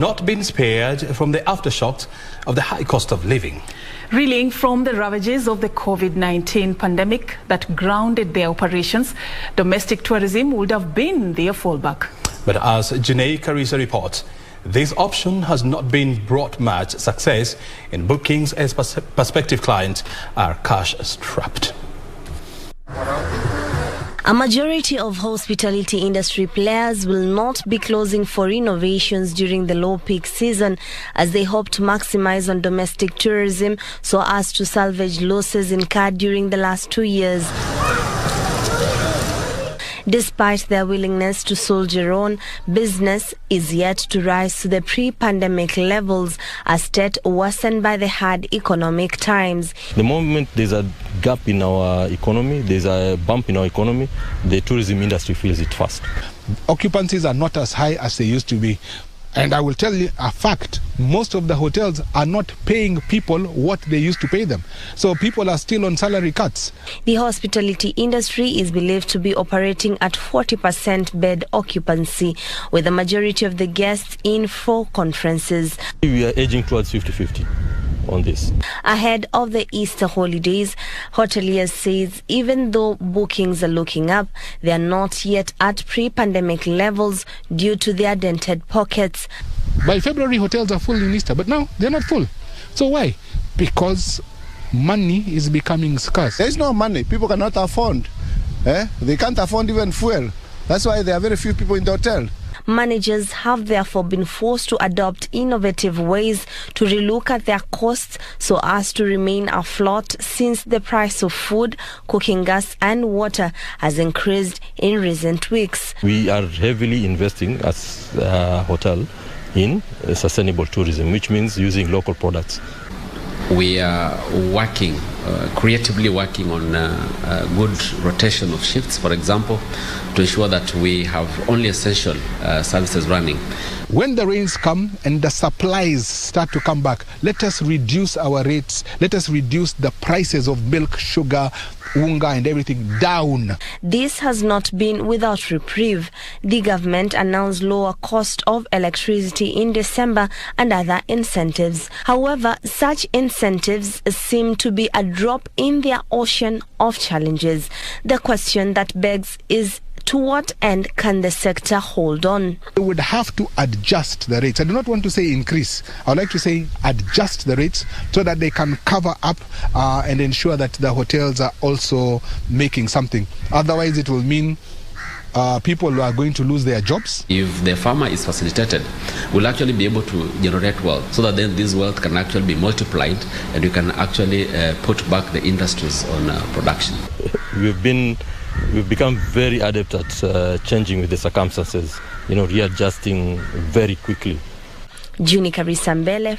Not been spared from the aftershocks of the high cost of living. Reeling from the ravages of the COVID-19 pandemic that grounded their operations, domestic tourism would have been their fallback. But as Juney Karisa reports, this option has not been brought much success in bookings as prospective clients are cash-strapped. A majority of hospitality industry players will not be closing for renovations during the low peak season as they hope to maximize on domestic tourism so as to salvage losses incurred during the last 2 years. Despite their willingness to soldier on, business is yet to rise to the pre-pandemic levels, a state worsened by the hard economic times. The moment there's a gap in our economy, there's a bump in our economy, the tourism industry feels it first. Occupancies are not as high as they used to be. And I will tell you a fact, most of the hotels are not paying people what they used to pay them. So people are still on salary cuts. The hospitality industry is believed to be operating at 40% bed occupancy, with the majority of the guests in for conferences. We are edging towards 50-50 on this. Ahead of the Easter holidays, hoteliers says even though bookings are looking up, they are not yet at pre-pandemic levels due to their dented pockets. By February, hotels are full in Easter, but now they're not full. So why? Because money is becoming scarce. There's no money. People cannot afford. They can't afford even fuel. That's why there are very few people in the hotel. Managers have therefore been forced to adopt innovative ways to relook at their costs so as to remain afloat, since the price of food, cooking gas and water has increased in recent weeks. We are heavily investing as a hotel in sustainable tourism, which means using local products. We are working, creatively working on a good rotation of shifts, for example, to ensure that we have only essential services running. When the rains come and the supplies start to come back, let us reduce our rates, let us reduce the prices of milk, sugar, unga and everything down. This has not been without reprieve. The government announced lower cost of electricity in December and other incentives. However, such incentives seem to be a drop in their ocean of challenges. The question that begs is, to what end can the sector hold on? We would have to adjust the rates. I do not want to say increase. I would like to say adjust the rates so that they can cover up and ensure that the hotels are also making something. Otherwise, it will mean people are going to lose their jobs. If the farmer is facilitated, we'll actually be able to generate wealth so that then this wealth can actually be multiplied and you can actually put back the industries on production. We've become very adept at changing with the circumstances, readjusting very quickly. Juney Karisa from